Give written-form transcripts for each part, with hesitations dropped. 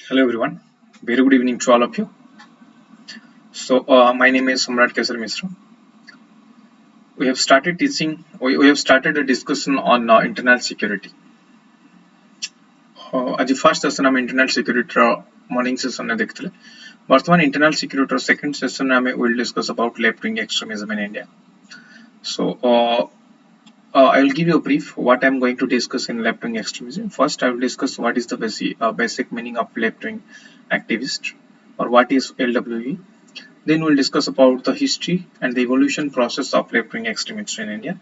Hello everyone, very good evening to all of you. My name is Samrat Sir Mishra. We have started teaching, we have started a discussion on internal security. As the first session I'm internal security morning session ne dekhthile. Bartaman internal security second session we will discuss about left wing extremism in India. I will give you a brief what I am going to discuss in left wing extremism. First, I will discuss what is the basic meaning of left wing activist or what is LWE. Then we'll discuss about the history and the evolution process of left-wing extremism in India.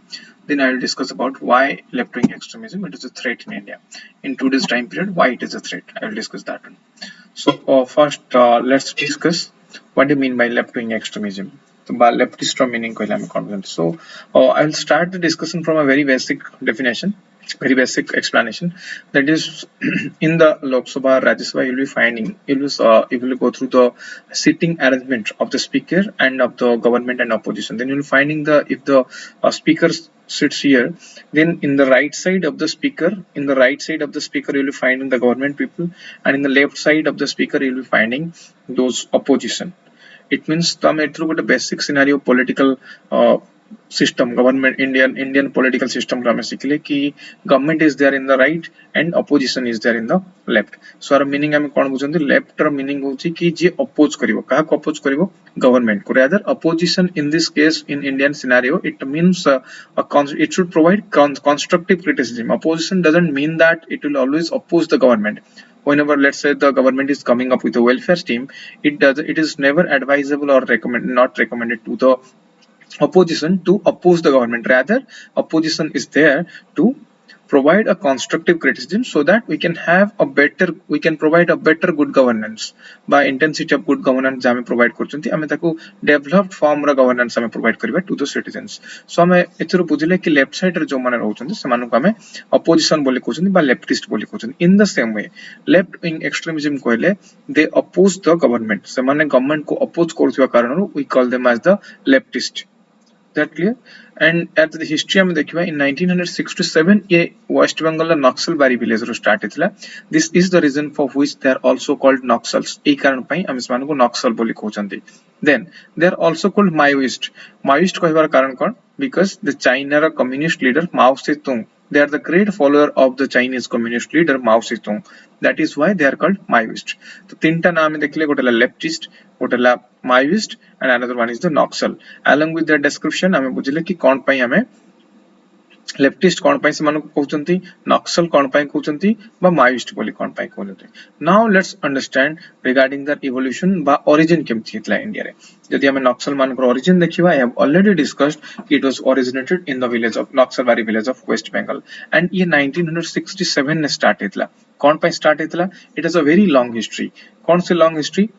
Then I will discuss about why left-wing extremism it is a threat in India. In today's time period, why it is a threat. I will discuss that one. First, let's discuss what do you mean by left-wing extremism. So, by leftist meaning I will start the discussion from a very basic definition, very basic explanation. That is, in the Lok Sabha, Rajya Sabha, you will be finding, you will go through the seating arrangement of the speaker and of the government and opposition. Then you will finding if the speaker sits here, then in the right side of the speaker, you will be finding the government people, and in the left side of the speaker, you will be finding those opposition. It means through a basic scenario political system, government Indian political system basically ki government is there in the right and opposition is there in the left. So our meaning ame kon bujhanti left ର meaning hochi ki je oppose karibo, kaha ko oppose karibo, government ko. Rather opposition in this case in Indian scenario it means it should provide constructive criticism. Opposition doesn't mean that it will always oppose the government. Whenever let's say the government is coming up with a welfare scheme, it is never advisable or not recommended to the opposition to oppose the government. Rather opposition is there to provide a constructive criticism so that we can provide a better good governance. By intensity of good governance jame provide करचंती आमे ताको developed form रा governance आमे provide करिबा to the citizens. So आमे एथरो बुझिले कि left side रे जो माने रहउचंती सेमानु को आमे opposition बोली कहउचंती बा leftist बोली कहउचंती. In the same way left wing extremism कहले they oppose the government. सेमाने government को oppose करथिबा कारणरु we call them as the leftist. That clear? And at the history am dekhiba in 1967 ye West Bengal la Naxalbari village ro start hitla. This is the reason for which they are also called Naxals. ei karan pai ame semanku Naxal boli kohchanti. Then they are also called Maoist. Maoist kahibar karan kon? Because the China ra communist leader Mao Zedong, they are the great follower of the Chinese communist leader Mao Zedong. That is why they are called Maoist. So tinta naam dekhile gotela leftist, gotela Maoist, and another one is the Naxal. Along with their description ame bujile ki kon pai ame leftist kon pai semanku कहउचंती, Naxal kon pai कहउचंती बा Maoist बोली kon pai कहउचंती. Now let's understand regarding the evolution ba origin केमथि हितला India रे. जदि हमें Naxal मानकर origin देखिबा, I have already discussed it was originated in the village of Naxalbari village of West Bengal, and ये 1967 ने start हितला. kon pai start हितला? It has a very long history. कौन से long history?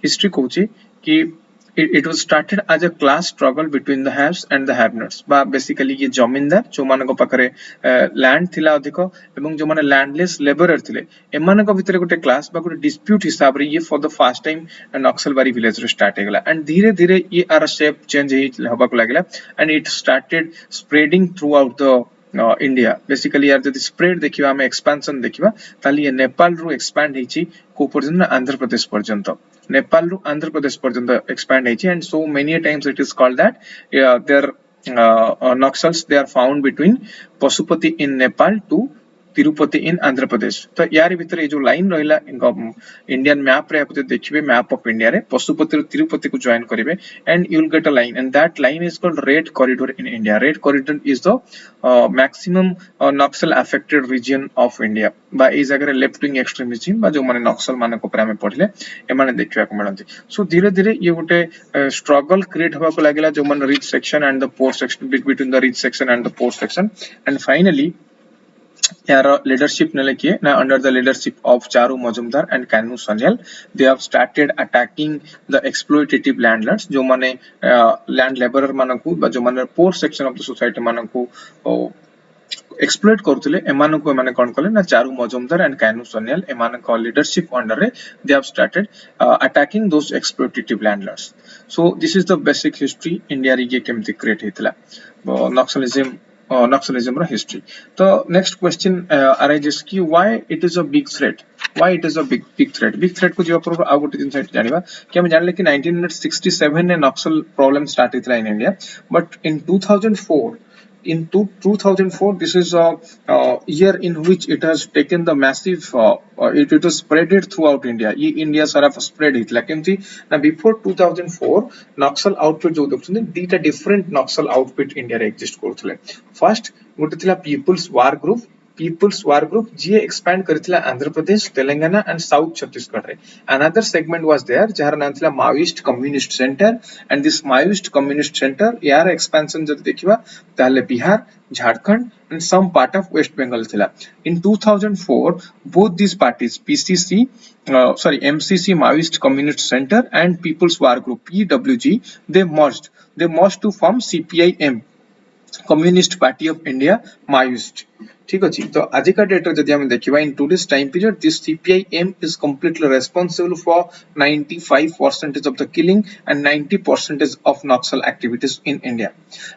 History कहउची कि it was started as a class struggle between the haves and the have-nots. Basically ये जमींदार जो मानको पाखरे लैंड थिला अधिक एवं जो माने लैंडलेस लेबरर थिले एमानको भितरे गोटे क्लास बा गोटे डिस्प्यूट हिसाब रे ये for the first time Naxalbari village रे स्टार्ट हेगला. एंड धीरे धीरे ये आर शेप चेंज होबा को लागला and it started spreading through out the India. Basically यार जदि स्प्रेड देखिबा हमें एक्सपेंशन देखिबा ताली ये नेपाल रु एक्सपैंड हेची को पर्यंत आंध्र प्रदेश पर्यंत. Nepal to Andhra Pradesh पर्यंत expand ହେଇଛି, and so many times it is called that their Naxals they are found between Pasupati in Nepal to Tirupati in Andhra Pradesh. तो यार भीतर ये जो लाइन रहिला इंडियन मैप रे आपते देखिबे मैप ऑफ इंडिया रे पशुपति रो तिरुपति को जॉइन करिवे and you will get a line, and that line is called red corridor in India. Red corridor is the maximum Naxal affected region of India. बा ए जगह रे left wing extremism बा जो माने नक्सल माने को प्रामे पढले ए माने देखिबा को मिलंती. सो धीरे धीरे ये गोटे स्ट्रगल क्रिएट होबा को लागला जो माने rich section and the poor section between the rich section and the poor section. And finally यार leadership नेले किए ना under the leadership of Charu Majumdar and Kanu Sanyal, they have started attacking the exploitative landlords जो माने land laborer मानकु बा जो माने poor section of the society मानकु exploit करथले एमानकु एमाने कोन कले ना चारू मजुमदार एंड कानू सन्याल एमानक लीडरशिप अंडर रे they have started attacking those exploitative landlords. So this is the basic history India रे केमति create हेतला. Naxalism Naxalism history. So next question arises ki why it is a big threat. Why it is a big threat? Big threat को जो अपन आउ गोटे जिनसाइट जानिबा कि हम जानले कि 1967 ने नक्सल प्रॉब्लम स्टार्ट हितला in India, but in 2004 this is a year in which it has taken the massive it was spreaded throughout India. India sara spread it like na before 2004 Naxal outfit jo dekhunde dita different Naxal outfit India re exist କରୁଥିଲେ. First ଗୋଟେ ଥିଲା People's War Group ji expand करिथिला Andhra Pradesh, Telangana and South Chhattisgarh रे. Another segment was there जहार नाम थिला Maoist Communist Center, and this Maoist Communist Center यार expansion जब देखिबा ताले Bihar, Jharkhand and some part of West Bengal थिला. In 2004 both these parties MCC Maoist Communist Center and People's War Group PWG they merged to form CPIM Communist Party of India Maoist. ठीक अछि तो आज का date रे जदि हम देखिबा in today's time period this CPIM is completely responsible for 95% of the killing and 90% of Naxal activities in India,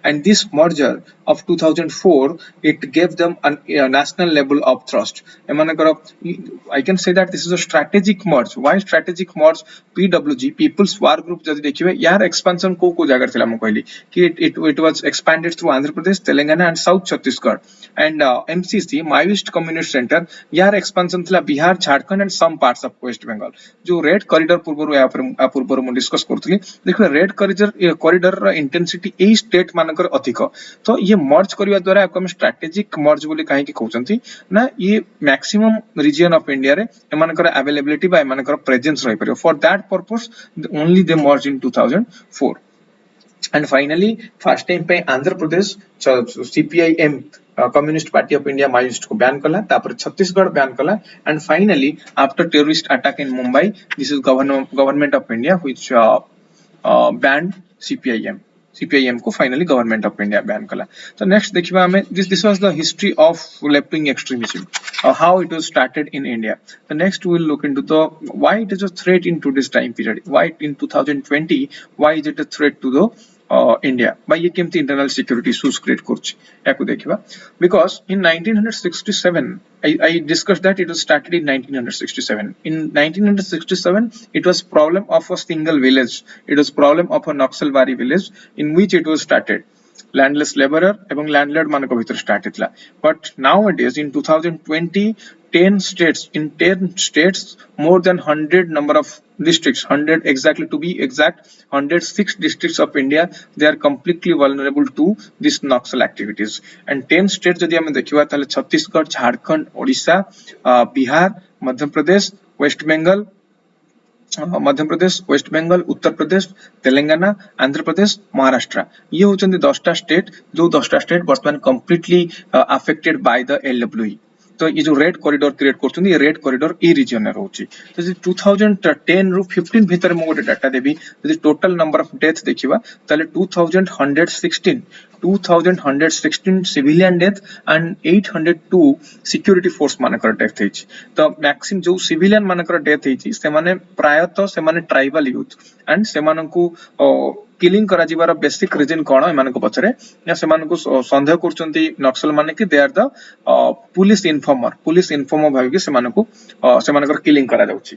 and this merger of 2004 it gave them a national level of trust. I can say that this is a strategic merge. Why strategic merge? PWG People's War Group जदि देखिबे यार expansion को जगह थिला म कहली कि it was expanded through Andhra Pradesh, Telangana and South Chhattisgarh, and MCC Maoist Communist Center यार expansion थिला Bihar, Jharkhand and some parts of West Bengal. जो रेड कॉरिडोर पूर्व मु डिस्कस करथली देखिबे रेड कॉरिडोर रा इंटेंसिटी ए स्टेट मानकर अधिक, तो ये मर्ज करबा द्वारा आपको हम स्ट्रेटेजिक मर्ज बोली काहे कि कहउचंती ना ये मैक्सिमम रीजन ऑफ इंडिया रे एमानकर अवेलेबिलिटी बा एमानकर प्रेजेंस रहि परियो. For that purpose only they merge in 2004. And finally first time पे Andhra Pradesh CPIM Communist Party of India Maoist को बैन कला, तापर छत्तीसगढ़ बैन कला, and finally after terrorist attack in Mumbai this is government of India which banned CPIM को finally government of India ban कला. So next देखिबा हमें this was the history of left wing extremism, how it was started in India. The next we will look into the why it is a threat in today's time period, why in 2020 why is it a threat to the India, by ये केमती internal security issues create करछि याकु देखिबा. Because in 1967 I discussed that it was started in 1967. In 1967 it was problem of a single village, it was problem of a Naxalbari village in which it was started. Landless laborer एवं landlord मानक भीतर start हितला. But nowadays in 2020 10 states more than 100 number of districts, 100 exactly to be exact 106 districts of India they are completely vulnerable to this Naxal activities. And 10 states जदि हम देखिबा ताले Chhattisgarh, Jharkhand, Odisha, Bihar, Madhya Pradesh, waste Bengal, Uttar Pradesh, Telangana, Andhra Pradesh, Maharashtra ये होचंदी 10टा state जो 10टा state वर्तमान completely affected by the LWE. तो ये जो रेड कॉरिडोर क्रिएट करछुंदी ये रेड कॉरिडोर ए रीजन रे होची. तो 2010 रु 15 भीतर मो गोटे डाटा देबी यदि टोटल नंबर ऑफ डेथ देखिबा ताले 2116 civilian death and 802 security force मानकर डेथ हेछि. तो मैक्सिमम जो सिविलियन मानकर डेथ हेछि से माने प्रायतः से माने ट्राइबल यूथ एंड से मानकु किलिंग करा जिबार बेसिक रीजन कोन एमानको पछरे या से मानको संदेह करचंती नक्सल माने कि they are the police informer भाबी कि से मानको से मानकर किलिंग करा जाउची.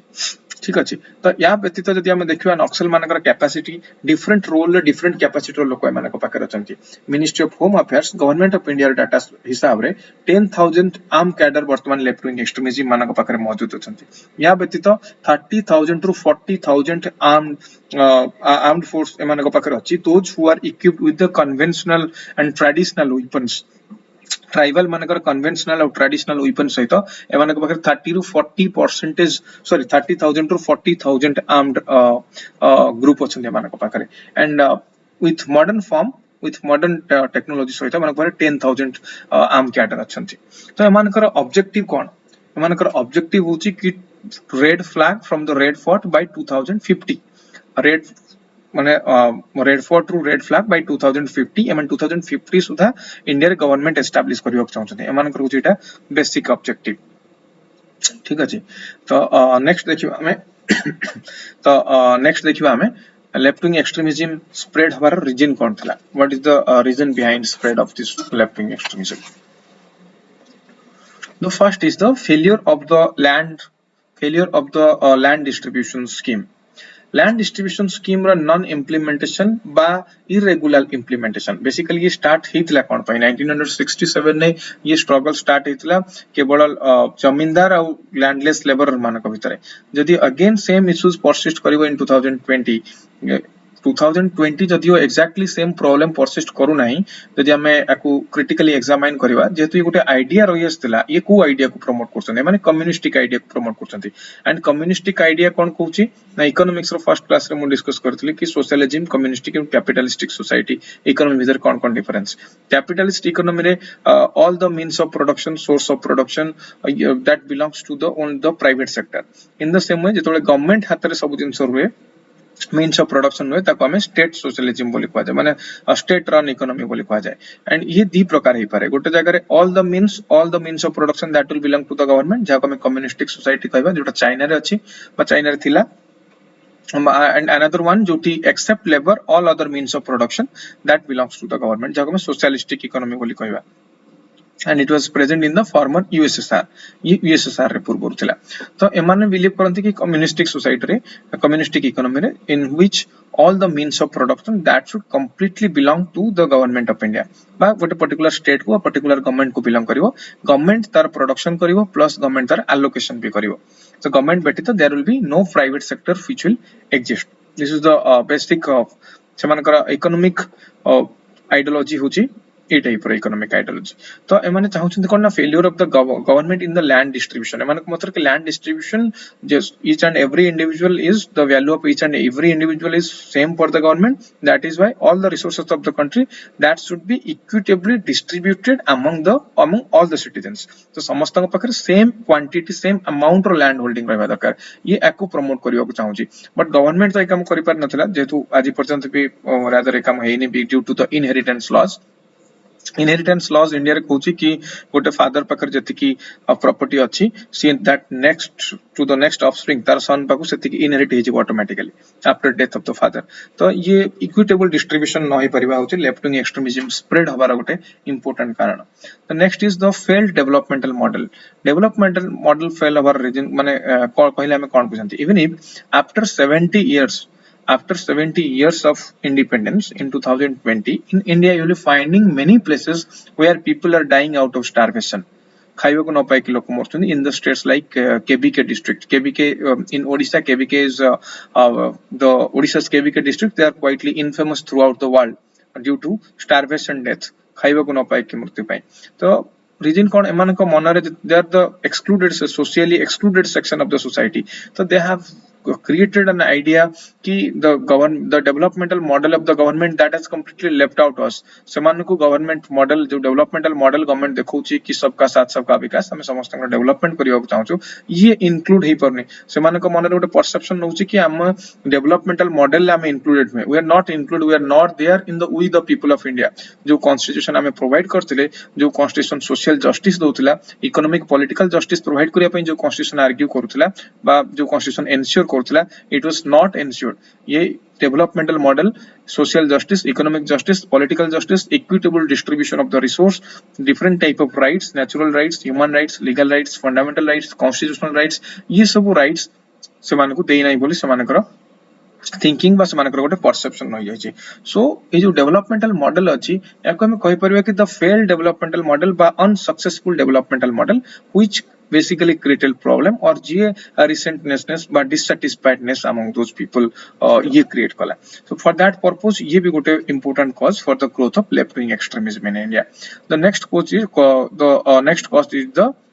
ठीक अछि. तो या व्यतीत जदि हम देखिबा नक्सल मानकर कैपेसिटी डिफरेंट रोल रे डिफरेंट कैपेसिटी लोक एमानको पाकर अछंती. Ministry of Home Affairs Government of India data हिसाब रे 10,000 आर्म कैडर वर्तमान लेफ्ट विंग एक्सट्रीमिज्म मानक पाकर मौजूद अछंती. या व्यतीत 30,000 टू 40,000 armed force एमानको पाकर अछि. those who are equipped with the conventional and traditional weapons, tribal मानकर कन्वेंशनल और ट्रेडिशनल वेपन सहित एमानक पाखर 30,000 टू 40,000 आर्म्ड ग्रुप अछन एमानक पाखर, एंड विथ मॉडर्न टेक्नोलॉजी सहित एमानक पाखर 10,000 आर्म कैडर अछंती. तो एमानकर ऑब्जेक्टिव कोन? एमानकर ऑब्जेक्टिव होची कि red flag from the Red Fort by 2050. Red माने Red Fort to red flag by 2050 एमन 2050 सुधा इंडिया गवर्नमेंट एस्टैब्लिश करियो चाहछथि. एमान कर जेटा बेसिक ऑब्जेक्टिव. ठीक अछि. तो नेक्स्ट देखिबा हमें लेफ्ट विंग एक्सट्रीमिज्म स्प्रेड हबार रीजन कौन थिला what is the reason behind spread of this left wing extremism The first is the failure of the land distribution scheme. Land distribution scheme रा non implementation बा irregular implementation. Basically ये start हितला कौन पाई 1967 ने ये struggle start हितला केवल जमींदार और landless laborer मानक भितरे. जदि again same issues persist करिवो in 2020 2020 जदियो एक्जाक्टली सेम प्रॉब्लम परसिस्ट करू नाही जदि हमें याकू क्रिटिकली एग्जामिन करबा जेतु ये गोटे आइडिया रही आस्थिला ये को आइडिया को प्रमोट करछन माने कम्युनिस्टिक आइडिया को प्रमोट करछन एंड कम्युनिस्टिक आइडिया कोन कहूची ना इकोनॉमिक्स रो फर्स्ट क्लास रे मु डिस्कस करथली कि socialism communistic and capitalistic society economy whether कोन डिफरेंस कैपिटलिस्ट इकोनॉमी रे all the means of production source of production that belongs to the private sector in the same way जेतोले government हाथ रे सब जिंस रुए मीन्स ऑफ प्रोडक्शन हुए ताको हमें स्टेट सोशलिज्म बोली कहा जाए माने स्टेट रन इकोनॉमी बोली कहा जाए एंड ये दी प्रकार ही पारे गोटे जगह रे all the means of production that will belong to the government जाको हमें कम्युनिस्टिक सोसाइटी कहबा जोटा चाइना रे अछि बा चाइना रे थिला and another one जोटी except labour all other means of production that belongs to the government जाको हमें सोशलिस्टिक इकोनॉमी बोली कहबा and it was present in the former USSR ये USSR रे पूर्व थिला तो एमाने बिलीव करंती कि कम्युनिस्टिक सोसाइटी रे कम्युनिस्टिक इकोनॉमी रे in which all the means of production that should completely belong to the government of India बा गोटे पर्टिकुलर स्टेट को पर्टिकुलर गवर्नमेंट को बिलोंग करिवो गवर्नमेंट तार प्रोडक्शन करिवो प्लस गवर्नमेंट तार एलोकेशन भी करिवो so government व्यतीत there will be no private sector which will exist this is the basic of सेमानकर economic ideology होची ए टाइप रो इकोनॉमिक आइडियोलॉजी तो एमाने चाहुछन कोन ना failure of the government in the land distribution एमाने मतलब कि land distribution just each and every individual is the value of each and every individual is same for the government that is why all the resources of the country that should be equitably distributed among all the citizens तो समस्त पाखरे same quantity same amount रो land holding रहबा दरकार ये एको promote करियो को चाहूची but government तो काम करि पार नथला जेतु आज पर्यंत भी रादर काम हेनी be due to the inheritance laws inheritance laws India रे कहूची कि गोटे फादर पाकर जति की प्रॉपर्टी अछि see that next to the next offspring तार सन पाकु सेति की इनहेरिट हे जे automatically after death of the father तो ये इक्विटेबल डिस्ट्रीब्यूशन न होई परिबा होची लेफ्ट विंग एक्सट्रीमिज्म स्प्रेड हबार गोटे इंपोर्टेंट कारण the next is the failed developmental model fail हबार रीजन माने कहले हमें कोन बुझंती even if after 70 years of independence in 2020 in India you will be finding many places where people are dying out of starvation खाइबा को न पाई कि लोक मरछन in the states like KBK district in Odisha KBK is the Odisha's KBK district they are quietly infamous throughout the world due to starvation death खाइबा को न पाई कि मृत्यु पाई तो रीजन कोन एमान को मन रे they are the excluded socially excluded section of the society so they have created an idea कि the developmental model of the government that has completely left out us समान को गवर्नमेंट मॉडल जो developmental model government देखौची कि सबका साथ सबका विकास हम समस्त डेवलपमेंट करियो चाहू ये इंक्लूड हे परने समान को मन रे गोटे परसेप्शन नउची कि हम डेवलपमेंटल मॉडल हम इंक्लूडेड में we are not there in the we the people of India जो कॉन्स्टिट्यूशन हमें प्रोवाइड करथिले जो कॉन्स्टिट्यूशन सोशल जस्टिस दोथिला इकोनॉमिक पॉलिटिकल जस्टिस प्रोवाइड करिया पई जो कॉन्स्टिट्यूशन आर्ग्यू करथिला बा जो कॉन्स्टिट्यूशन एन्श्योर करथिला it was not ensured ये developmental model social justice economic justice political justice equitable distribution of the resource different type of rights natural rights human rights legal rights fundamental rights constitutional rights ये सब rights सेमान को देई नै बोली सेमानकर thinking बा सेमानकर गोटे perception होई जाय सो ए जो डेवलपमेंटल मॉडल अछि याको हम कहि परबा कि द फेल्ड डेवलपमेंटल मॉडल बा unsuccessful developmental model which basically created problem or J resentness but dissatisfiedness among those people ये create कला so for that purpose ये भी गोटे important cause for the growth of left wing extremism in India the next cause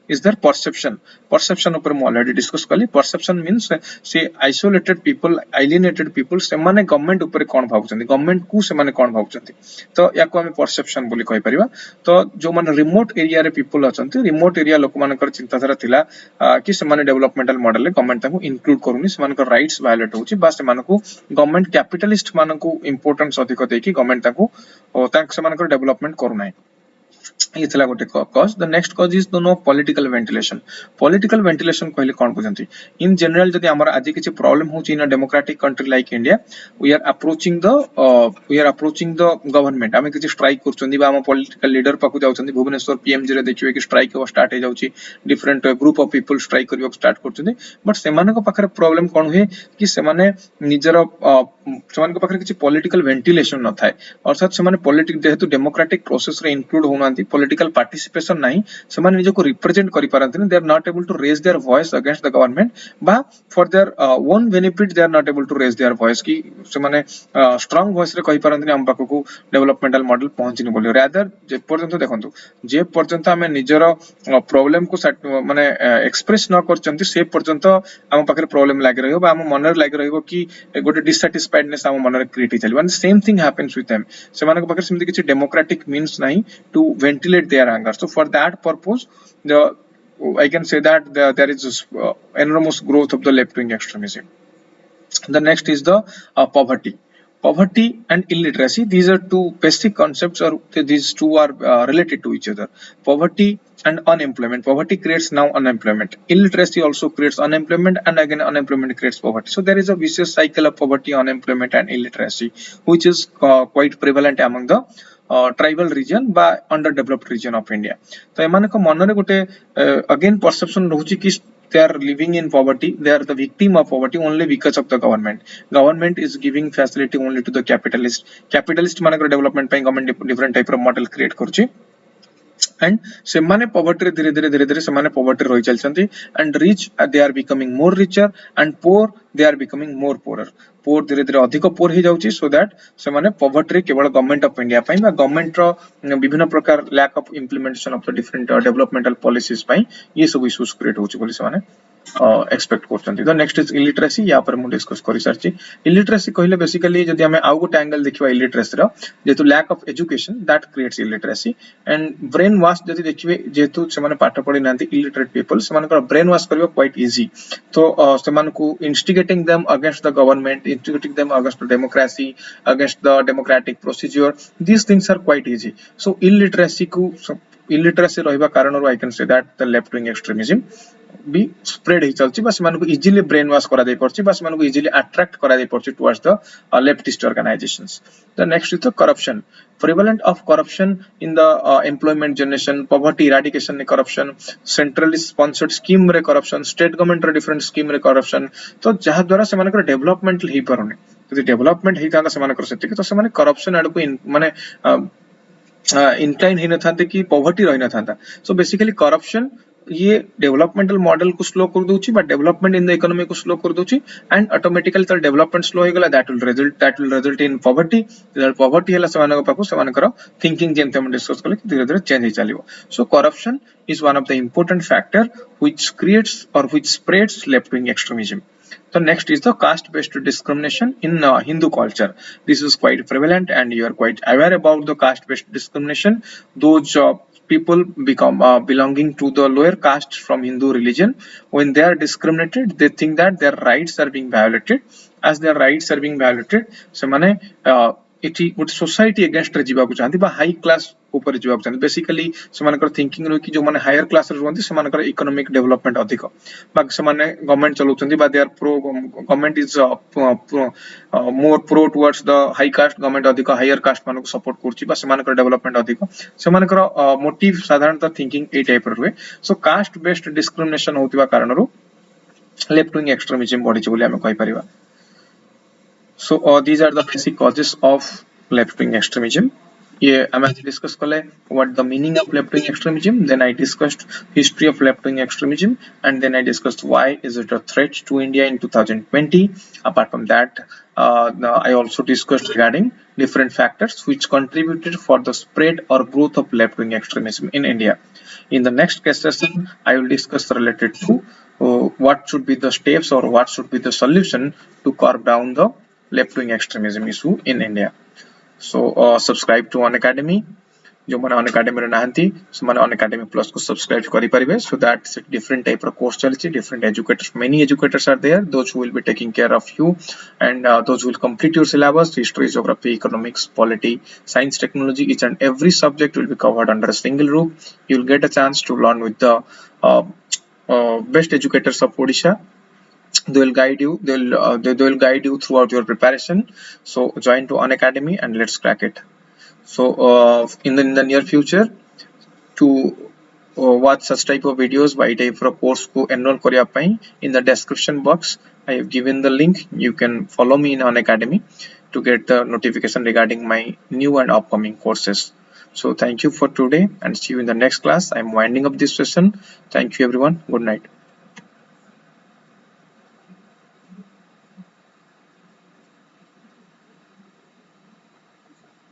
is their perception ऊपर मैं already discuss कली perception means से isolated people alienated people से माने गवर्नमेंट ऊपर कोन भाबुचंती गवर्नमेंट को से माने कोन भाबुचंती तो याको हम perception बोली कहि परिबा तो जो माने रिमोट एरिया रे पीपल अछंती रिमोट एरिया लोक मानकर चिंताधारा थिला कि से माने डेवलपमेंटल मॉडल रे गवर्नमेंट ताको इंक्लूड करूनी से मानकर राइट्स वायलेट होची बा से मानको गवर्नमेंट कैपिटलिस्ट मानको इंपोर्टेंस अधिक देकी गवर्नमेंट ताको ताक से मानकर डेवलपमेंट करू नै ये थिला गोटे cause the next cause is the no political ventilation कहले कोन बुझंती इन जनरल जदि हमर आज किछि प्रॉब्लम होची in a democratic country like India we are approaching the government आमे किछि स्ट्राइक करचंदी बा हम पॉलिटिकल लीडर पाकु जाउचंदी भुवनेश्वर पीएमजी रे देखिबे कि स्ट्राइक हो स्टार्ट हे जाउची different group of people strike करबो स्टार्ट करचंदी बट सेमाने को पाखरे प्रॉब्लम कोन हुए कि सेमाने निजर सेमाने को पाखरे किछि पॉलिटिकल वेंटिलेशन न थाए अर्थात सेमाने पॉलिटिक जेहेतु डेमोक्रेटिक प्रोसेस रे इंक्लूड होनांती पॉलिटिकल पार्टिसिपेशन नहीं सेमाने निजको रिप्रेजेंट करि पारंती they are not able to raise their voice against the government बा for their own benefit they are not able to raise their voice की सेमाने स्ट्रांग वॉइस रे कहि पारंती हम पाखको डेवलपमेंटल मॉडल पहुंचिनी बोली रादर जे पर्यंत देखंतु जे पर्यंत हमें निजर प्रॉब्लम को माने एक्सप्रेस न करचंती से पर्यंत हम पाखरे प्रॉब्लम लागि रहयो बा हम मन रे लागि रहयो कि गोटे डिससैटिस्फाइडनेस हम मन रे क्रिएट हे चली same thing happens with them सेमाने को पाखरे सिमति किछि डेमोक्रेटिक मीन्स नहीं to ventilate their anger. So for that purpose, I can say that there is enormous growth of the left-wing extremism. The next is the poverty. Poverty and illiteracy, these are two basic concepts, or these two are related to each other. Poverty and unemployment. Poverty creates now unemployment. Illiteracy also creates unemployment, and again unemployment creates poverty. So there is a vicious cycle of poverty, unemployment and illiteracy, which is quite prevalent among the tribal region by underdeveloped region of India. तो एमाने को मन रे गोटे again perception रहउची कि they are living in poverty, they are the victim of poverty only because of the government is giving facility only to the capitalist मानकर development ପାଇଁ government different type of model create करछि and सेमाने poverty धीरे धीरे सेमाने poverty रहि चलछंती and rich they are becoming more richer and poor they are becoming more poorer. पोर धीरे धीरे अधिक पोर ही जाउची सो दैट सेमाने पॉवर्टी केवल गवर्नमेंट ऑफ इंडिया पई बा गवर्नमेंट रो विभिन्न प्रकार lack of implementation of the different developmental policies पई ये सब इश्यूज क्रिएट होची बोली सेमाने एक्सपेक्ट करछंती. The next is illiteracy. या पर मु डिस्कस करि सारची. इलिटरेसी कहले बेसिकली जदि हमें आउ गोटे एंगल देखिबा इलिटरेसी रो जेतु lack of education that creates illiteracy and brainwash जदि देखिबे जेतु सेमाने पाठ पढि नांती इलिटरेट पीपल सेमानकर ब्रेन वॉश करबा क्वाइट इजी तो सेमानकु instigating them against the government instituting them against the democracy, against the democratic procedure, these things are quite easy. So illiteracy रहिबा कारण I can say that the left wing extremism भी spread ही चलची बस मानको easily brain wash करा दे परची बस मानको easily attract करा दे परची towards the leftist organizations. The next is the corruption. Prevalent of corruption in the employment generation, poverty eradication corruption, centrally sponsored scheme रे corruption, state government रे different scheme रे corruption. तो जहा द्वारा से मानकर development ही परने यदि development ही तांदा से मानकर सेति तो से माने corruption आड़ को माने incline ही न थांते कि poverty रही न थांता. So basically corruption ये डेवलपमेंटल मॉडल को स्लो कर दोची but development in the economy को स्लो कर दोची एंड ऑटोमेटिकली त डेवलपमेंट स्लो हो गेला that will result in poverty. Poverty हला समानक पाखु समानकर थिंकिंग जेम हम डिस्कस करले धीरे धीरे चेंज ही चलिवो. So corruption is one of the important factor which creates और which spreads left wing extremism. The next is the caste-based discrimination in Hindu culture. This is quite prevalent, and you are quite aware about the caste-based discrimination. Those people become belonging to the lower caste from Hindu religion, when they are discriminated, they think that their rights are being violated. As their rights are being violated, semane इटी good society against रे जीवा को चाहती बा high class ऊपर जीवा को चाहती. बेसिकली सेमानकर थिंकिंग रो कि जो माने हायर क्लास रे रहंती सेमानकर इकोनॉमिक डेवलपमेंट अधिक बाकी सेमाने गवर्नमेंट चलौचंती बा they are pro government is more pro towards the high caste government अधिक हायर कास्ट मानको सपोर्ट करछि बा सेमानकर डेवलपमेंट अधिक सेमानकर मोटिव साधारणतः थिंकिंग ए टाइप रे. सो कास्ट बेस्ड डिस्क्रिमिनेशन होतिबा कारणरो लेफ्ट विंग एक्सट्रीमिज्म बढ़ी छै बोली हम कहि परिबा. So these are the basic causes of left wing extremism. Yeah, I am discuss kale what the meaning of left wing extremism. Then I discussed history of left wing extremism, and then I discussed why is it a threat to India in 2020. Apart from that, I also discussed regarding different factors which contributed for the spread or growth of left wing extremism in India. In the next case session, I will discuss related to what should be the steps or what should be the solution to curb down the left wing extremism issue in India. So subscribe to Unacademy, जो मैंने Unacademy रे नाहंती सो मैंने Unacademy plus को subscribe करि परिबे so that different type रो course चलछि different educators many educators are there those who will be taking care of you and those will complete your syllabus history geography economics polity science technology each and every subject will be covered under a single roof you'll get a chance to learn with the best educators of Odisha they will guide you they will guide you throughout your preparation so join to Unacademy and let's crack it so in the near future to watch such type of videos by type of course ko enroll kariya pai in the description box I have given the link you can follow me in Unacademy to get the notification regarding my new and upcoming courses so thank you for today and see you in the next class I am winding up this session thank you everyone good night